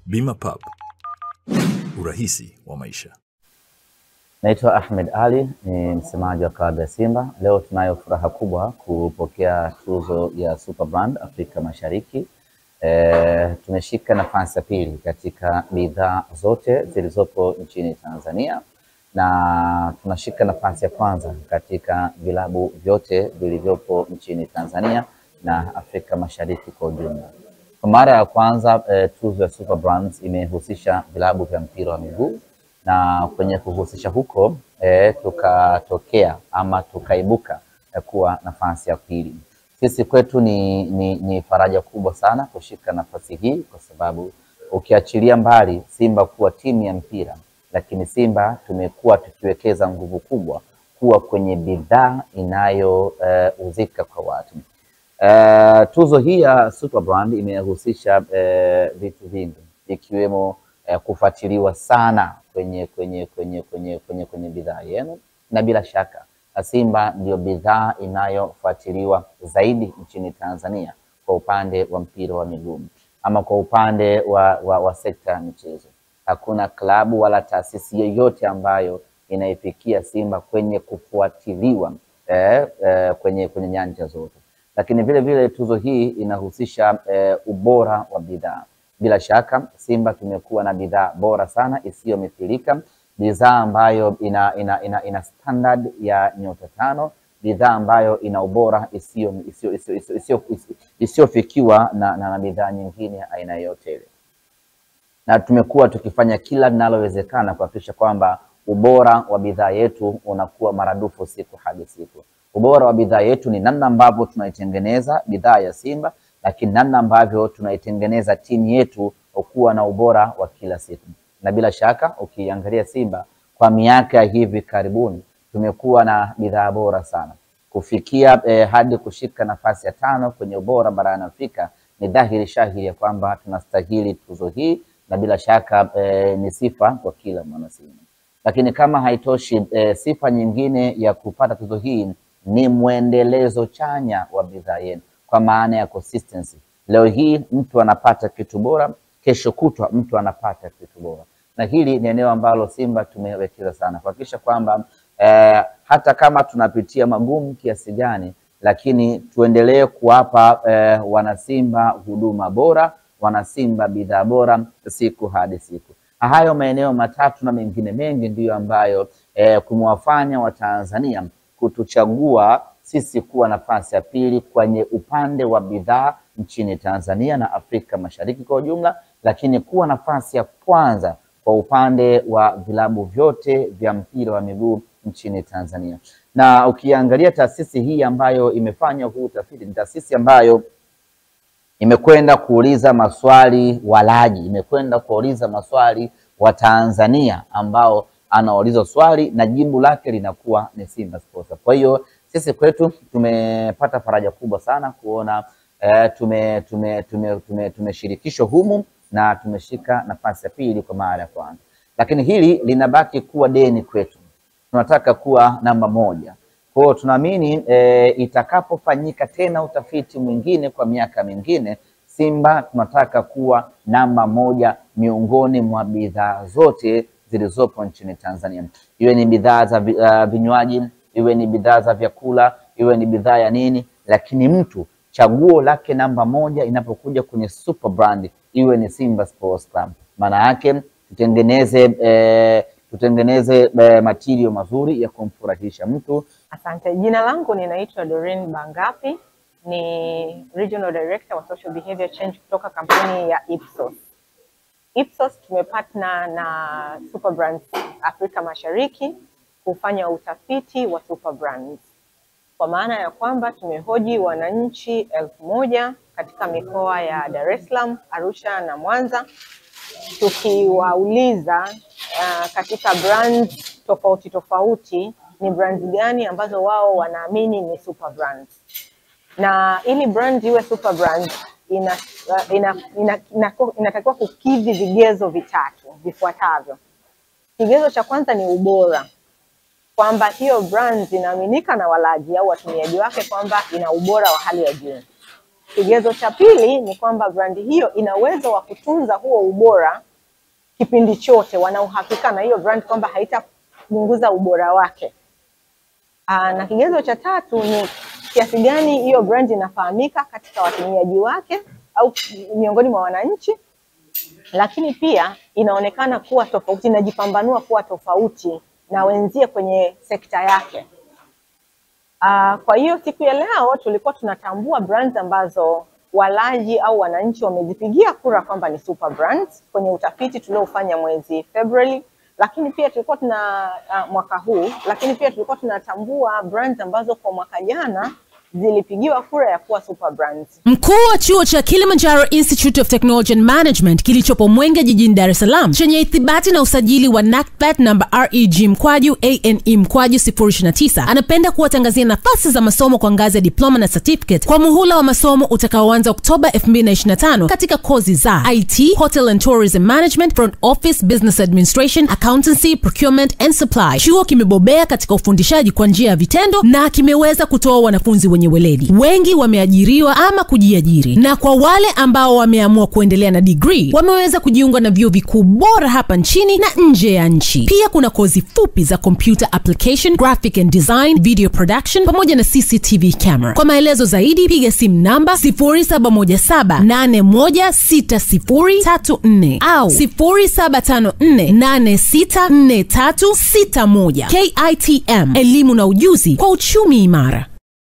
Bima Pub, urahisi wa maisha. Naitwa Ahmed Ali, ni msemaji wa klabu ya Simba. Leo tunayo furaha kubwa kupokea tuzo ya Super Brand Afrika Mashariki. Tumeshika nafasi ya pili katika bidhaa zote zilizopo nchini Tanzania, na tunashika nafasi ya kwanza katika vilabu vyote vilivyopo nchini Tanzania na Afrika Mashariki kwa ujumla. Kwa mara ya kwanza tuzo ya Super Brands imehusisha vilabu vya mpira wa miguu, na kwenye kuhusisha huko tukaibuka kuwa nafasi ya pili. Sisi kwetu ni faraja kubwa sana kushika nafasi hii, kwa sababu ukiachilia mbali Simba kuwa timu ya mpira, lakini Simba tumekuwa tukiwekeza nguvu kubwa kuwa kwenye bidhaa inayouzika kwa watu. Tuzo hii ya Super Brand imehusisha vitu vingi, ikiwemo kufuatiliwa sana kwenye bidhaa yenu, na bila shaka Simba ndio bidhaa inayofuatiliwa zaidi nchini Tanzania kwa upande wa mpira wa miguu, ama kwa upande wa sekta ya michezo. Hakuna klabu wala taasisi yoyote ambayo inaifikia Simba kwenye kufuatiliwa kwenye nyanja zote. Lakini vile vile tuzo hii inahusisha ubora wa bidhaa. Bila shaka Simba tumekuwa na bidhaa bora sana isiyomithilika, bidhaa ambayo ina standard ya nyota 5, bidhaa ambayo ina ubora isiyofikiwa na bidhaa nyingine aina yote ile. Na tumekuwa tukifanya kila linalowezekana kuhakikisha kwamba ubora wa bidhaa yetu unakuwa maradufu siku hadi siku. Ubora wa bidhaa yetu ni namna ambavyo tunaitengeneza bidhaa ya Simba, lakini namna ambavyo tunaitengeneza timu yetu kuwa na ubora wa kila siku. Na bila shaka ukiangalia Simba kwa miaka hivi karibuni tumekuwa na bidhaa bora sana. Kufikia hadi kushika nafasi ya 5 kwenye ubora barani Afrika ni dhahiri shahiri ya kwamba tunastahili tuzo hii, na bila shaka ni sifa kwa kila mwana Simba. Lakini kama haitoshi, sifa nyingine ya kupata tuzo hii ni muendelezo chanya wa bidhaa yenu, kwa maana ya consistency. Leo hii mtu anapata kitu bora, kesho kutwa mtu anapata kitu bora. Na hili ni eneo ambalo Simba tumewekeza sana kuhakikisha kwamba hata kama tunapitia magumu kiasi gani, lakini tuendelee kuwapa wana Simba huduma bora, wana Simba bidhaa bora siku hadi siku. Hayo maeneo matatu na mengine mengi ndiyo ambayo kumewafanya Watanzania kutuchagua sisi kuwa nafasi ya pili kwenye upande wa bidhaa nchini Tanzania na Afrika Mashariki kwa ujumla, lakini kuwa nafasi ya kwanza kwa upande wa vilabu vyote vya mpira wa miguu nchini Tanzania. Na ukiangalia taasisi hii ambayo imefanya huu utafiti, ni taasisi ambayo imekwenda kuuliza maswali walaji, imekwenda kuuliza maswali wa Tanzania ambao anauliza swali na jibu lake linakuwa ni Simba Sports. Kwa hiyo sisi kwetu tumepata faraja kubwa sana kuona tumeshirikishwa humu na tumeshika nafasi ya pili kwa mara ya kwanza. Lakini hili linabaki kuwa deni kwetu. Tunataka kuwa namba 1. Kwa hiyo tunaamini itakapofanyika tena utafiti mwingine kwa miaka mingine, Simba tunataka kuwa namba 1 miongoni mwa bidhaa zote zilizopo nchini Tanzania. Iwe ni bidhaa za vinywaji, iwe ni bidhaa za vyakula, iwe ni bidhaa ya nini, lakini mtu chaguo lake namba 1 inapokuja kwenye Super Brand iwe ni Simba Sports Club. Maana yake tutengeneze material mazuri ya kumfurahisha mtu. Asante. Jina langu ninaitwa Doreen Bangapi, ni Regional Director wa Social Behavior Change kutoka kampuni ya Ipsos. Ipsos tumepartner na Super Brands Afrika Mashariki kufanya utafiti wa Super Brands, kwa maana ya kwamba tumehoji wananchi 1000 katika mikoa ya Dar es Salaam, Arusha na Mwanza, tukiwauliza katika brands tofauti ni brands gani ambazo wao wanaamini ni Super Brands. Na ili brand iwe Super Brands inatakiwa kukidhi vigezo vitatu vifuatavyo. Kigezo cha kwanza ni ubora, kwamba hiyo brand inaaminika na walaji au watumiaji wake kwamba ina ubora wa hali ya juu. Kigezo cha pili ni kwamba brandi hiyo ina uwezo wa kutunza huo ubora kipindi chote, wana uhakika na hiyo brand kwamba haitapunguza ubora wake. Na kigezo cha tatu ni kiasi gani hiyo brand inafahamika katika watumiaji wake au miongoni mwa wananchi, lakini pia inaonekana kuwa tofauti, inajipambanua kuwa tofauti na wenzie kwenye sekta yake. Kwa hiyo siku ya leo tulikuwa tunatambua brands ambazo walaji au wananchi wamezipigia kura kwamba ni super brands kwenye utafiti tuliofanya mwezi February, lakini pia tulikuwa mwaka huu, lakini pia tulikuwa tunatambua brands ambazo kwa mwaka jana zilipigiwa kura ya kuwa super brands. Mkuu wa chuo cha Kilimanjaro Institute of Technology and Management kilichopo Mwenge jijini Dar es Salaam chenye ithibati na usajili wa NACTVET namba REG/ANE/029 anapenda kuwatangazia nafasi za masomo kwa ngazi ya diploma na certificate kwa muhula wa masomo utakaoanza Oktoba 2025 katika kozi za IT, Hotel and Tourism Management, Front Office, Business Administration, Accountancy, Procurement and Supply. Chuo kimebobea katika ufundishaji kwa njia ya vitendo na kimeweza kutoa wanafunzi wenye weledi. Wengi wameajiriwa ama kujiajiri, na kwa wale ambao wameamua kuendelea na degree wameweza kujiunga na vyuo vikuu bora hapa nchini na nje ya nchi. Pia kuna kozi fupi za computer application, graphic and design, video production pamoja na CCTV camera. Kwa maelezo zaidi piga simu namba 0717816034 au 0754864361. KITM, elimu na ujuzi kwa uchumi imara.